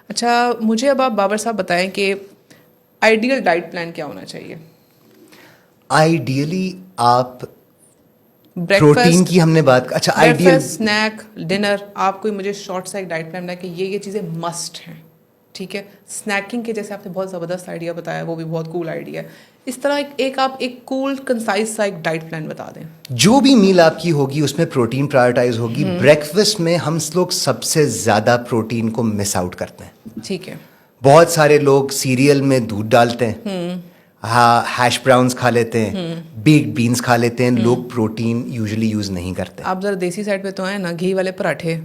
اچھا مجھے اب آپ بابر صاحب بتائیں کہ آئیڈیل ڈائٹ پلان کیا ہونا چاہیے؟ آئیڈیلی آپ پروٹین بریکفاسٹ، کی ہم نے بات، اچھا آئیڈیل بریکفاسٹ، اسنیک، ڈنر، آپ کوئی مجھے شارٹ سا ایک ڈائٹ پلان بنائے کہ یہ چیزیں مسٹ ہیں. ٹھیک ہے، اسنیکنگ کے جیسے آپ نے بہت زبردست آئیڈیا بتایا، وہ بھی بہت کول آئیڈیا ہے. اس طرح آپ ایک کول کنسائز سا ایک ڈائٹ پلان بتا دیں. جو بھی میل آپ کی ہوگی اس میں پروٹین پرائرٹائز ہوگی. بریکفاسٹ میں ہم لوگ سب سے زیادہ پروٹین کو مس آؤٹ کرتے ہیں. ٹھیک ہے، بہت سارے لوگ سیریل میں دودھ ڈالتے ہیں، ہاں ہیش براؤنز کھا لیتے ہیں، بیکڈ بینس کھا لیتے ہیں. لوگ پروٹین یوزلی یوز نہیں کرتے. آپ ذرا دیسی سائڈ پہ تو آئیں نا، گھی والے پراٹھے،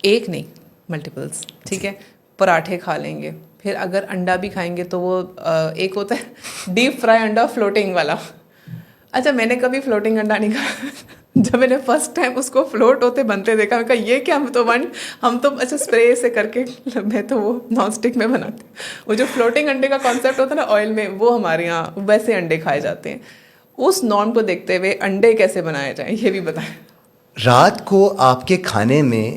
ایک نہیں ملٹیپلس. ٹھیک ہے، پراٹھے کھا لیں گے، پھر اگر انڈا بھی کھائیں گے تو وہ ایک ہوتا ہے ڈیپ فرائی انڈا فلوٹنگ والا. اچھا میں نے کبھی فلوٹنگ انڈا نہیں کھایا. جب میں نے فرسٹ ٹائم اس کو فلوٹ ہوتے بنتے دیکھا، میں کہا یہ کیا، ہم تو اچھا اسپرے سے کر کے، میں تو وہ نان اسٹک میں بناتے ہیں. وہ جو فلوٹنگ انڈے کا کانسیپٹ ہوتا ہے نا آئل میں، وہ ہمارے یہاں ویسے انڈے کھائے جاتے ہیں. اس نارم کو دیکھتے ہوئے انڈے کیسے بنائے جائیں یہ بھی بتائیں. رات کو آپ کے کھانے میں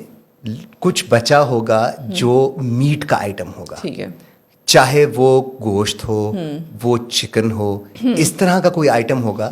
کچھ بچا ہوگا جو میٹ کا آئٹم ہوگا، ٹھیک ہے، چاہے وہ گوشت ہو، وہ چکن ہو، اس طرح کا کوئی آئٹم ہوگا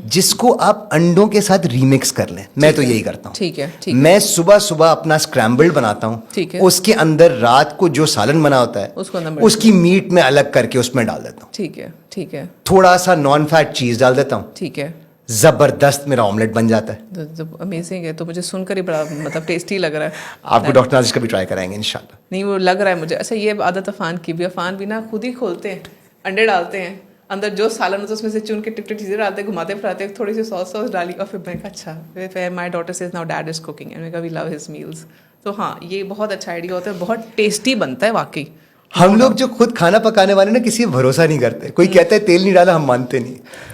جس کو آپ انڈوں کے ساتھ ریمکس کر لیں. میں تو یہی کرتا ہوں. ٹھیک ہے، میں صبح اپنا اسکرامبلڈ بناتا ہوں، ٹھیک ہے، اس کے اندر رات کو جو سالن بنا ہوتا ہے اس کو اس کی میٹ میں الگ کر کے اس میں ڈال دیتا ہوں. ٹھیک ہے، ٹھیک ہے، تھوڑا سا نان فیٹ چیز ڈال دیتا ہوں، ٹھیک ہے. زبردست میرا آملیٹ بن جاتا ہے. امیزنگ ہے، تو مجھے سن کر ہی بڑا مطلب ٹیسٹی لگ رہا ہے. آپ کو ڈاکٹر نازش کا بھی ٹرائی کرائیں گے انشاءاللہ. نہیں وہ لگ رہا ہے مجھے. اچھا یہ عادت عفان کی بھی، عفان بھی نا خود ہی کھولتے ہیں، انڈے ڈالتے ہیں اندر، جو سالن ہوتا ہے اس میں سے چن کے ٹک ٹک چیزیں ڈالتے ہیں، گھماتے پھراتے ہیں، تھوڑی سی سوس ڈالی، اور پھر میں کہا اچھا my daughter says now dad is cooking and میں کہا وی لو ہز میلز. تو ہاں یہ بہت اچھا آئیڈیا ہوتا ہے، بہت ٹیسٹی بنتا ہے واقعی. ہم لوگ جو خود کھانا پکانے والے نا کسی پہ بھروسہ نہیں کرتے. کوئی کہتا ہے تیل نہیں ڈالا، ہم مانتے نہیں.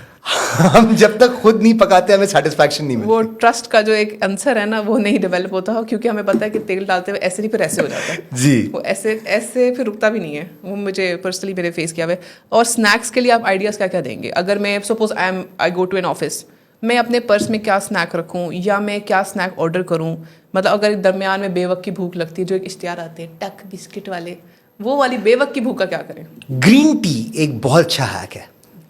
ہم جب تک خود نہیں پکاتے ہمیں سیٹسفیکشن نہیں ملتی. وہ ٹرسٹ کا جو ایک آنسر ہے نا وہ نہیں ڈیولپ ہوتا ہو، کیونکہ ہمیں پتہ ہے کہ تیل ڈالتے ہوئے ایسے نہیں پھر ایسے ہو جاتا ہے. جی وہ ایسے پھر رکتا بھی نہیں ہے. وہ مجھے پرسنلی میرے فیس کیا ہوا ہے. اور اسنیکس کے لیے آپ آئیڈیاز کیا دیں گے؟ اگر میں suppose I go to an office, میں اپنے پرس میں کیا اسنیک رکھوں یا میں کیا اسنیک آرڈر کروں؟ مطلب اگر درمیان میں بے وقت کی بھوک لگتی ہے، جو ایک اشتہار آتے ہیں ٹک بسکٹ والے، وہ والی بے وقت کی بھوک کا کیا کریں؟ گرین ٹی ایک بہت اچھا ہیک ہے.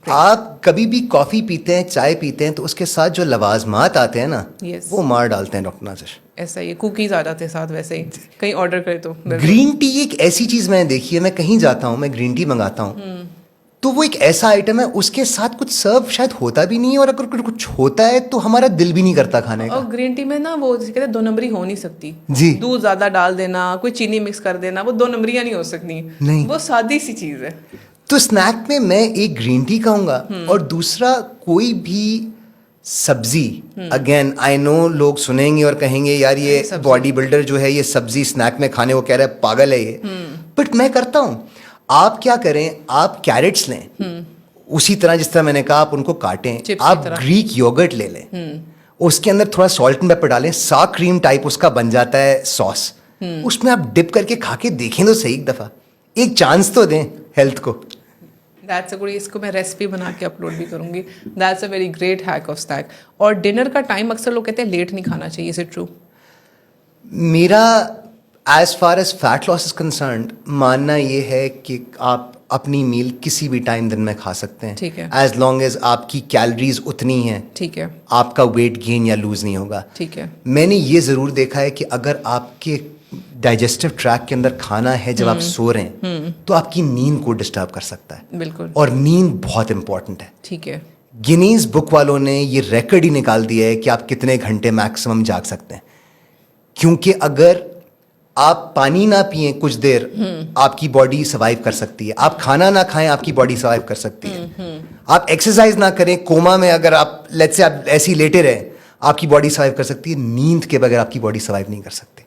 آپ کبھی بھی کافی پیتے ہیں، چائے پیتے ہیں، تو اس کے ساتھ جو لوازمات آتے ہیں نا وہ مار ڈالتے ہیں ڈاکٹر نازش. ایسا ہی کوکیز آ جاتے ہیں ساتھ، ویسے ہی کہیں آرڈر کرے تو. گرین ٹی ایک ایسی چیز میں نے دیکھی ہے، میں کہیں جاتا ہوں میں گرین ٹی منگاتا ہوں تو وہ ایک ایسا آئٹم ہے، اس کے ساتھ کچھ سرو شاید ہوتا بھی نہیں ہے، اور اگر کچھ ہوتا ہے تو ہمارا دل بھی نہیں کرتا کھانے کا. اور گرین ٹی میں نا وہ کہتے ہیں دو نمبری ہو نہیں سکتی. جی دودھ زیادہ ڈال دینا، کوئی چینی مکس کر دینا، وہ دو نمبریاں نہیں ہو سکتی. نہیں، وہ سادی سی چیز ہے. تو اسنیک میں میں ایک گرین ٹی کہوں گا، اور دوسرا کوئی بھی سبزی. اگین آئی نو لوگ سنیں گے اور کہیں گے یار یہ باڈی بلڈر جو ہے یہ سبزی اسنیک میں کھانے کو کہہ رہا ہے، پاگل ہے یہ. بٹ میں کرتا ہوں. آپ کیا کریں، آپ کیرٹس لیں، اسی طرح جس طرح میں نے کہا آپ ان کو کاٹیں. آپ گریک یوگرٹ لے لیں، اس کے اندر تھوڑا سالٹ اینڈ پیپر ڈالیں، سا کریم ٹائپ اس کا بن جاتا ہے سوس. اس میں آپ ڈپ کر کے کھا کے دیکھیں تو صحیح ایک دفعہ، ایک چانس تو دیں ہیلتھ کو. That's a good. اس کو میں ریسیپی بنا کے اپلوڈ بھی کروں گی. That's a very great hack of snack. اور ڈنر کا ٹائم اکثر لوگ کہتے ہیں لیٹ نہیں کھانا چاہیے، از اٹ ٹرو؟ میرا as far as fat loss is concerned ماننا یہ ہے کہ آپ اپنی میل کسی بھی ٹائم دن میں کھا سکتے ہیں، ٹھیک ہے، ایز لانگ ایز آپ کی کیلریز اتنی ہیں، ٹھیک ہے، آپ کا ویٹ گین یا لوز نہیں ہوگا. ٹھیک ہے. میں نے یہ ضرور دیکھا ہے کہ اگر آپ کے ڈائجسٹو ٹریک کے اندر کھانا ہے جب آپ سو رہے ہیں تو آپ کی نیند کو ڈسٹرب کر سکتا ہے. بالکل. اور نیند بہت امپورٹنٹ ہے. ٹھیک ہے. گنیز بک والوں نے یہ ریکارڈ ہی نکال دیا ہے کہ آپ کتنے گھنٹے میکسیمم جاگ سکتے ہیں. کیونکہ اگر آپ پانی نہ پئیں کچھ دیر آپ کی باڈی سروائیو کر سکتی ہے. آپ کھانا نہ کھائیں آپ کی باڈی سروائیو کر سکتی ہے. آپ ایکسرسائز نہ کریں، کوما میں اگر آپ لیٹس سے آپ ایسے ہی لیٹے رہیں، آپ کی باڈی سروائیو کر سکتی ہے. نیند کے بغیر آپ کی باڈی سروائیو نہیں کر سکتی.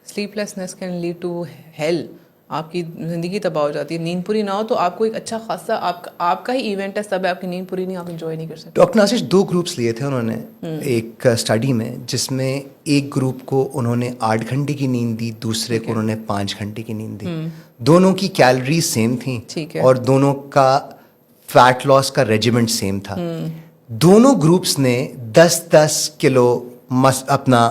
Sleeplessness can lead to hell. آپ کی زندگی تباہ ہو جاتی ہے. نیند پوری نہ ہو تو آپ کو ایک اچھا خاصا آپ کا ہی ایونٹ ہے، تب آپ کی نیند پوری نہیں، آپ انجوائے نہیں کر سکتے. ڈاکٹر نازش 2 گروپس لیے تھے انہوں نے ایک اسٹڈی میں، جس میں ایک گروپ کو انہوں نے 8 گھنٹے کی نیند دی، دوسرے کو انہوں نے 5 گھنٹے کی نیند دی. دونوں کی کیلریز سیم تھیں اور دونوں کا فیٹ لاس کا ریجیمنٹ سیم تھا. دونوں گروپس نے 10-10 کلو اپنا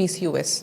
PCOS,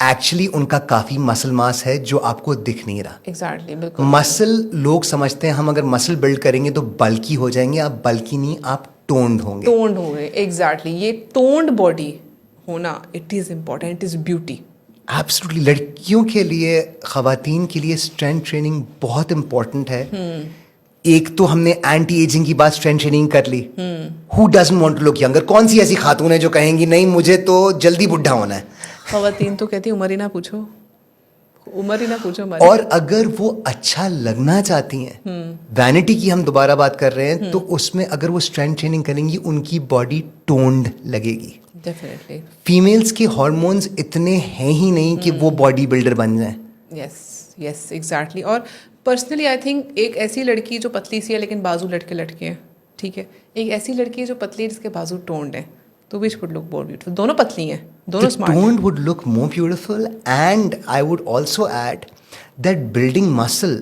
ایکچولی ان کا کافی مسل ماس ہے جو آپ کو دکھ نہیں رہا. ایگزیکٹلی بالکل. مسل لوگ سمجھتے ہیں ہم اگر مسل بلڈ کریں گے تو بلکی ہو جائیں گے. آپ بلکی نہیں, آپ ٹونڈ ہوں گے. ٹونڈ ہوں گے, ایگزیکٹلی. یہ ٹونڈ باڈی ہونا it is important, it is beauty. Absolutely. لڑکیوں کے لیے, خواتین کے لیے اسٹرینتھ ٹریننگ بہت امپورٹنٹ ہے. ایک تو ہم نے اینٹی ایجنگ کی بات اسٹرینتھ ٹریننگ کر لی. Who doesn't want to look younger? کون سی ایسی خاتون ہے جو کہیں گی نہیں مجھے تو جلدی بڈھا ہونا ہے؟ خواتین تو کہتی عمر ہی نہ پوچھو, عمر ہی نہ پوچھو ہماری. اور اگر وہ اچھا لگنا چاہتی ہیں, وینٹی کی ہم دوبارہ بات کر رہے ہیں, تو اس میں اگر وہ اسٹرینتھ ٹریننگ کریں گی ان کی باڈی ٹونڈ لگے گی. ڈیفینیٹلی. فیمیلز کے ہارمونز اتنے ہیں ہی نہیں کہ وہ باڈی بلڈر بن جائیں. یس یس ایگزیکٹلی. اور پرسنلی آئی تھنک ایک ایسی لڑکی جو پتلی سی ہے لیکن بازو لٹکے لٹکے ہیں, ٹھیک ہے, ایک ایسی لڑکی ہے جو پتلی ہے جس کے بازو ٹونڈ ہیں, تو which would look more beautiful. دونوں پتلی ہیں, دونوں اسمارٹ ہیں. Toned would look more beautiful. And I would also add that building muscle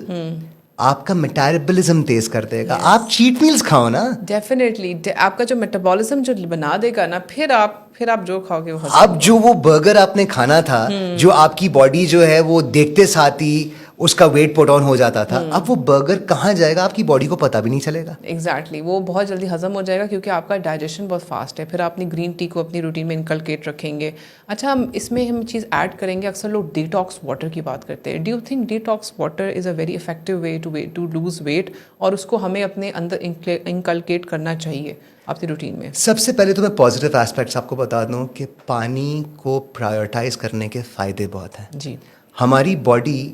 آپ کا میٹابولزم تیز کر دے گا. آپ چیٹ میلز کھاؤ نا. ڈیفینیٹلی آپ کا جو میٹابولزم جو بنا دے گا نا, پھر آپ جو کھاؤ گے وہ اب جو وہ برگر آپ نے کھانا تھا, جو آپ کی باڈی جو ہے وہ دیکھتے ساتھ ہی اس کا ویٹ پٹ آن ہو جاتا تھا, اب وہ برگر کہاں جائے گا آپ کی باڈی کو پتہ بھی نہیں چلے گا. ایگزیکٹلی. وہ بہت جلدی ہضم ہو جائے گا کیونکہ آپ کا ڈائجیشن بہت فاسٹ ہے. پھر آپ اپنی گرین ٹی کو اپنی روٹین میں انکلکیٹ رکھیں گے. اچھا, ہم اس میں ہم چیز ایڈ کریں گے, اکثر لوگ ڈیٹاکس واٹر کی بات کرتے ہیں. Do you think detox water is a very effective way to lose weight, اور اس کو ہمیں اپنے اندر انکلکیٹ کرنا چاہیے اپنی روٹین میں؟ سب سے پہلے تو میں پازیٹیو ایسپیکٹس آپ کو بتا دوں کہ پانی کو پرائیورٹائز کرنے کے فائدے بہت ہیں. جی. ہماری باڈی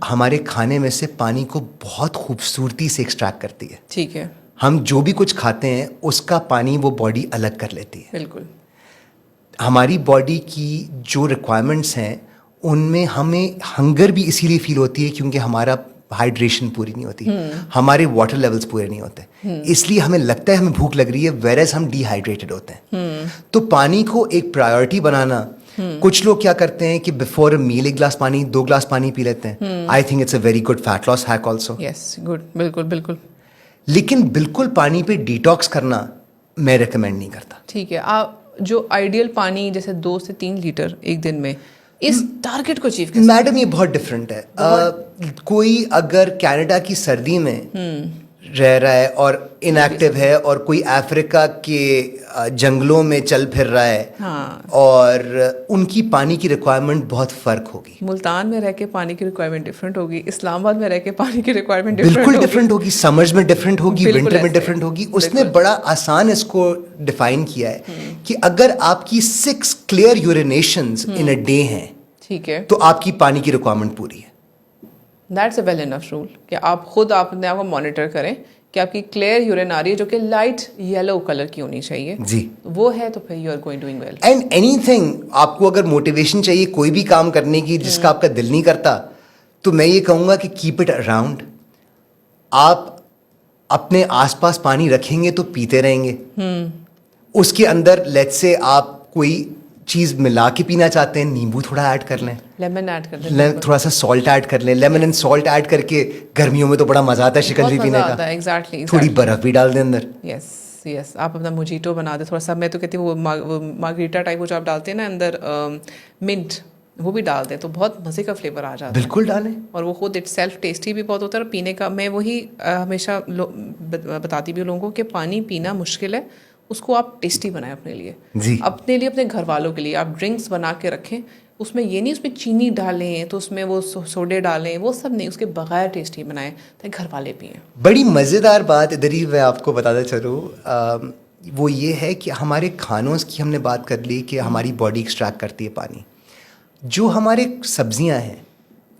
ہمارے کھانے میں سے پانی کو بہت خوبصورتی سے ایکسٹریکٹ کرتی ہے. ٹھیک ہے. ہم جو بھی کچھ کھاتے ہیں اس کا پانی وہ باڈی الگ کر لیتی ہے. بالکل. ہماری باڈی کی جو ریکوائرمنٹس ہیں ان میں ہمیں ہنگر بھی اسی لیے فیل ہوتی ہے کیونکہ ہمارا ہائیڈریشن پوری نہیں ہوتی, ہمارے واٹر لیولس پورے نہیں ہوتے, اس لیے ہمیں لگتا ہے ہمیں بھوک لگ رہی ہے ویئرز ہم ڈی ہائیڈریٹڈ ہوتے ہیں. تو پانی کو ایک پرائیورٹی بنانا, کچھ لوگ کیا کرتے ہیں کہ بفور اے میل 1 گلاس پانی 2 گلاس پانی پی لیتے ہیں. I think it's a very good fat loss hack also. Yes good. بالکل بالکل. لیکن بالکل پانی پہ ڈیٹاکس کرنا میں ریکمینڈ نہیں کرتا. ٹھیک ہے. آپ جو آئیڈیل پانی جیسے 2 سے 3 لیٹر ایک دن میں, اس ٹارگیٹ کو اچیو کریں. میڈم یہ بہت ڈفرینٹ ہے. کوئی اگر کینیڈا کی سردی میں رہ رہا ہے اور ان ایکٹیو ہے, اور کوئی افریقہ کے جنگلوں میں چل پھر رہا ہے, اور ان کی پانی کی ریکوائرمنٹ بہت فرق ہوگی. ملتان میں رہ کے پانی کی ریکوائرمنٹ ڈفرینٹ ہوگی, اسلام آباد میں رہ کے پانی کی ریکوائرمنٹ بالکل ڈفرینٹ ہوگی, سمرز میں ڈفرینٹ ہوگی, ونٹر میں ڈفرینٹ ہوگی. اس نے بڑا آسان اس کو ڈیفائن کیا ہے کہ اگر آپ کی 6 کلیئر یورینیشنز ان اے ڈے ہیں, ٹھیک ہے, تو آپ کی پانی کی ریکوائرمنٹ پوری ہے. That's a well enough rule کہ آپ خود اپنے آپ کو مانیٹر کریں کہ آپ کی کلیئر یورین آ رہی ہے جو کہ لائٹ یلو کلر کی ہونی چاہیے. جی, وہ ہے تو پھر you are going doing well. And anything, آپ کو اگر موٹیویشن چاہیے کوئی بھی کام کرنے کی جس کا آپ کا دل نہیں کرتا, تو میں یہ کہوں گا کہ کیپ اٹ اراؤنڈ. آپ اپنے آس پاس پانی رکھیں گے تو پیتے رہیں گے. اس کے اندر لیٹس سے آپ کوئی چیز ملا کے پینا چاہتے ہیں, نیمبو تھوڑا ایڈ کر لیں, لیمن ایڈ کر دیں, تھوڑا سا سالٹ ایڈ کر لیں. لیمن اینڈ سالٹ ایڈ کر کے گرمیوں میں تو بڑا مزہ آتا ہے شکنجی پینے کا. ایگزیکٹلی. تھوڑی برف بھی ڈال دیں اندر. یس یس. آپ اپنا موجیٹو بنا دیں تھوڑا سا. میں تو کہتی ہوں وہ مارگریٹا ٹائپ وہ جو آپ ڈالتے ہیں نا اندر منٹ, وہ بھی ڈال دیں تو بہت مزے کا فلیور آ جاتا ہے. بالکل ڈالیں. اور وہ خود اٹ سیلف ٹیسٹی بھی بہت ہوتا ہے, اور پینے کا میں وہی ہمیشہ بتاتی بھی ہوں لوگوں کو کہ پانی پینا مشکل ہے, اس کو آپ ٹیسٹی بنائیں اپنے لیے. جی, اپنے لیے, اپنے گھر والوں کے لیے. آپ ڈرنکس بنا کے رکھیں, اس میں یہ نہیں اس میں چینی ڈالیں تو اس میں وہ سوڈے ڈالیں, وہ سب نہیں, اس کے بغیر ٹیسٹی بنائیں تاکہ گھر والے پئیں. بڑی مزیدار بات ادھر ہی میں آپ کو بتاتا چلوں, وہ یہ ہے کہ ہمارے کھانوں کی ہم نے بات کر لی کہ ہماری باڈی ایکسٹریکٹ کرتی ہے پانی. جو ہمارے سبزیاں ہیں,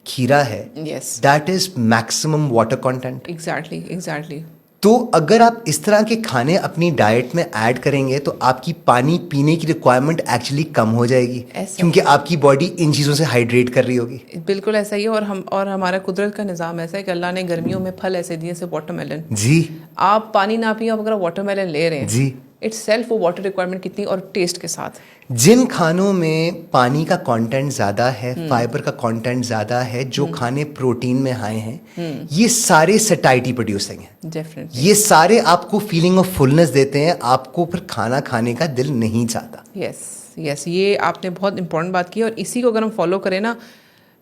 کھیرا ہے, yes, that is maximum water content. Exactly exactly. تو اگر آپ اس طرح کے کھانے اپنی ڈائٹ میں ایڈ کریں گے تو آپ کی پانی پینے کی ریکوائرمنٹ ایکچولی کم ہو جائے گی, کیونکہ آپ کی باڈی ان چیزوں سے ہائیڈریٹ کر رہی ہوگی. بالکل ایسا ہی ہے. اور ہمارا قدرت کا نظام ایسا ہے کہ اللہ نے گرمیوں میں پھل ایسے دیے جیسے واٹر میلن. جی, آپ پانی نہ پئیں, آپ اگر واٹر میلن لے رہے ہیں, جی, اٹس سیلف وہ واٹر ریکوائرمنٹ کتنی اور ٹیسٹ کے ساتھ. جن کھانوں میں پانی کا کانٹینٹ زیادہ ہے, فائبر کا کانٹینٹ زیادہ ہے, جو کھانے پروٹین میں ہائے ہیں, یہ سارے سٹائٹی پروڈیوسنگ ہیں. ڈیفینیٹلی یہ سارے آپ کو فیلنگ آف فلنس دیتے ہیں, آپ کو پھر کھانا کھانے کا دل نہیں چاہتا. یس یہ آپ نے بہت امپورٹنٹ بات کی, اور اسی کو اگر ہم فالو کریں نا,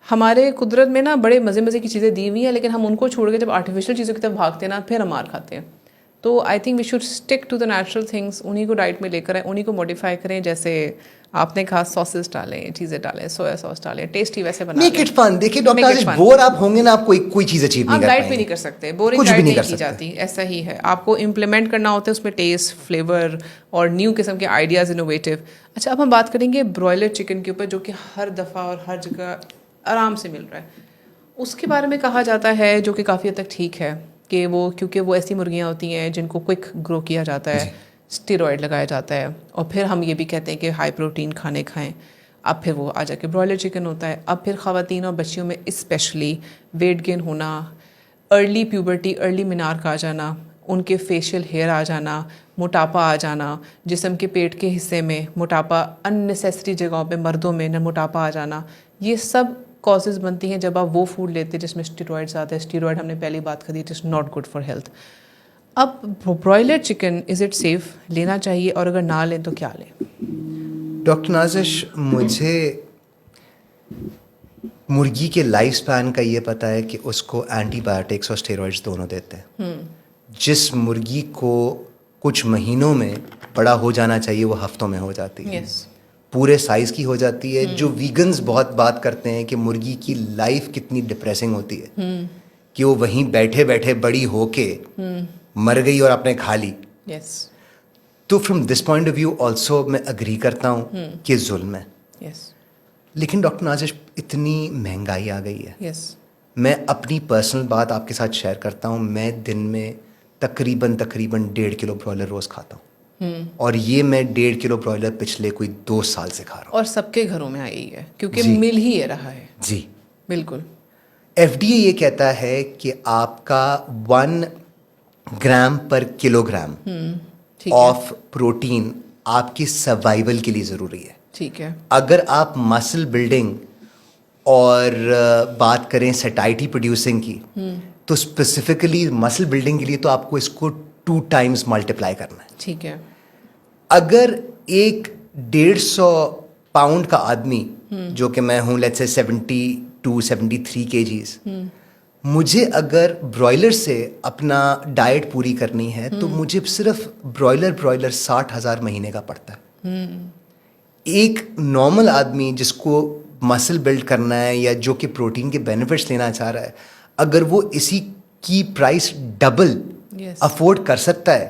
ہمارے قدرت میں نا بڑے مزے کی چیزیں دی ہوئی ہیں, لیکن ہم ان کو چھوڑ کے جب آرٹیفیشیل چیزوں کی طرف بھاگتے ہیں نا, پھر ہم مار کھاتے ہیں. تو I think we should stick to the natural things, انہیں کو ڈائٹ میں لے کر آئیں, انہیں کو موڈیفائی کریں. جیسے آپ نے کہا ساسز ڈالیں, چیزیں ڈالیں, سویا ساس ڈالیں, ٹیسٹی ویسے بنا میک اٹ فن. دیکھیے ڈاکٹر عزیز, بور آپ ہوں گے نا, آپ کوئی چیز اچیو نہیں کر پائیں گے. آپ ڈائٹ بھی نہیں کر سکتے, بورنگ ڈائٹ نہیں کی جاتی, ایسا ہی ہے. آپ کو امپلیمنٹ کرنا ہوتا ہے اس میں ٹیسٹ, فلیور اور نیو قسم کے آئیڈیاز, انوویٹیو. اچھا, اب ہم بات کریں گے برائلر چکن کے اوپر, جو کہ ہر دفعہ اور ہر جگہ آرام سے مل رہا ہے. اس کے بارے میں کہا جاتا ہے, جو کہ کافی حد تک ٹھیک ہے, کہ وہ کیونکہ وہ ایسی مرغیاں ہوتی ہیں جن کو کوئک گرو کیا جاتا ہے, اسٹیرائڈ لگایا جاتا ہے, اور پھر ہم یہ بھی کہتے ہیں کہ ہائی پروٹین کھانے کھائیں. اب پھر وہ آ جا کے برائلر چکن ہوتا ہے. اب پھر خواتین اور بچیوں میں اسپیشلی ویٹ گین ہونا, ارلی پیوبرٹی, ارلی مینارک آ جانا, ان کے فیشیل ہیئر آ جانا, موٹاپا آ جانا, جسم کے پیٹ کے حصے میں موٹاپا, ان نیسیسری جگہوں پہ مردوں میں موٹاپا آ جانا, یہ سب کازز بنتی ہیں جب آپ وہ فوڈ لیتے ہیں جس میں اسٹیرائڈز آتے ہیں. اسٹیرائڈ ہم نے پہلی بات کری, it is not good for health. اب broiler chicken is it safe, لینا چاہیے, اور اگر نہ لیں تو کیا لیں؟ ڈاکٹر نازش, مجھے مرغی کے لائف سپین کا یہ پتہ ہے کہ اس کو اینٹی بایوٹکس اور اسٹیرائڈز دونوں دیتے ہیں. جس مرغی کو کچھ مہینوں میں بڑا ہو جانا چاہیے, وہ ہفتوں میں ہو جاتی ہے, پورے سائز کی ہو جاتی ہے. جو ویگنز بہت بات کرتے ہیں کہ مرغی کی لائف کتنی ڈپریسنگ ہوتی ہے, کہ وہ وہیں بیٹھے بیٹھے بڑی ہو کے مر گئی اور آپ نے کھا لی. تو from this point of view also میں اگری کرتا ہوں کہ ظلم ہے. لیکن ڈاکٹر نازش, اتنی مہنگائی آ گئی ہے. میں اپنی پرسنل بات آپ کے ساتھ شیئر کرتا ہوں. میں دن میں تقریباً 1.5 کلو برائلر روز کھاتا ہوں, اور یہ میں 1.5 کلو برائلر پچھلے کوئی 2 سال سے کھا رہا ہوں. اور سب کے گھروں میں آئی ہے, کیونکہ مل ہی یہ رہا ہے. جی بالکل. FDA یہ کہتا ہے کہ آپ کا 1 gram per kilo gram of protein آپ کی سروائیول کے لیے ضروری ہے. ٹھیک ہے. اگر آپ مسل بلڈنگ اور بات کریں سیٹائٹی پروڈیوسنگ کی, تو اسپیسیفکلی مسل بلڈنگ کے لیے تو آپ کو اس کو 2 ٹائمز ملٹیپلائی کرنا ہے. ٹھیک ہے. اگر ایک 150 پاؤنڈ کا آدمی, جو کہ میں ہوں لیٹس سے 72-73 kgs, مجھے اگر برائلر سے اپنا ڈائٹ پوری کرنی ہے تو مجھے صرف برائلر 60,000 مہینے کا پڑتا ہے. ایک نارمل آدمی جس کو مسل بلڈ کرنا ہے یا جو کہ پروٹین کے بینیفٹس لینا چاہ رہا ہے, اگر وہ اسی کی پرائس ڈبل افورڈ کر سکتا ہے,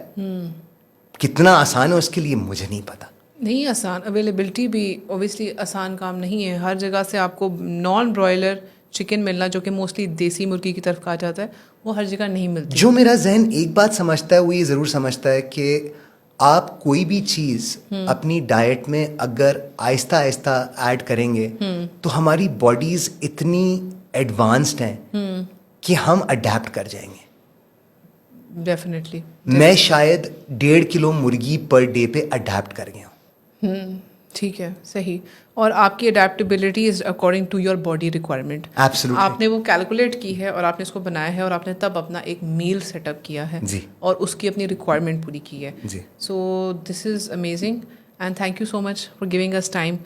کتنا آسان ہے اس کے لیے مجھے نہیں پتا. نہیں آسان, اویلیبلٹی بھی اوبیسلی آسان کام نہیں ہے. ہر جگہ سے آپ کو نان برائلر چکن ملنا, جو کہ موسٹلی دیسی مرغی کی طرف کہا جاتا ہے, وہ ہر جگہ نہیں ملتی. جو میرا ذہن ایک بات سمجھتا ہے وہ یہ ضرور سمجھتا ہے کہ آپ کوئی بھی چیز اپنی ڈائٹ میں اگر آہستہ آہستہ ایڈ کریں گے تو ہماری باڈیز اتنی ایڈوانسڈ ہیں کہ ہم اڈیپٹ کر جائیں گے. ڈیفینیٹلی. میں شاید 1.5 کلو مرغی پر ڈے پہ اڈیپٹ کر گیا ہوں. ٹھیک ہے, صحیح. اور آپ کی adaptability is according to your body requirement. آپ نے وہ کیلکولیٹ کی ہے اور آپ نے اس کو بنایا ہے, اور آپ نے تب اپنا ایک میل سیٹ اپ کیا ہے, اور اس کی اپنی ریکوائرمنٹ پوری کی ہے. So this is amazing, and thank you so much for giving اس ٹائم.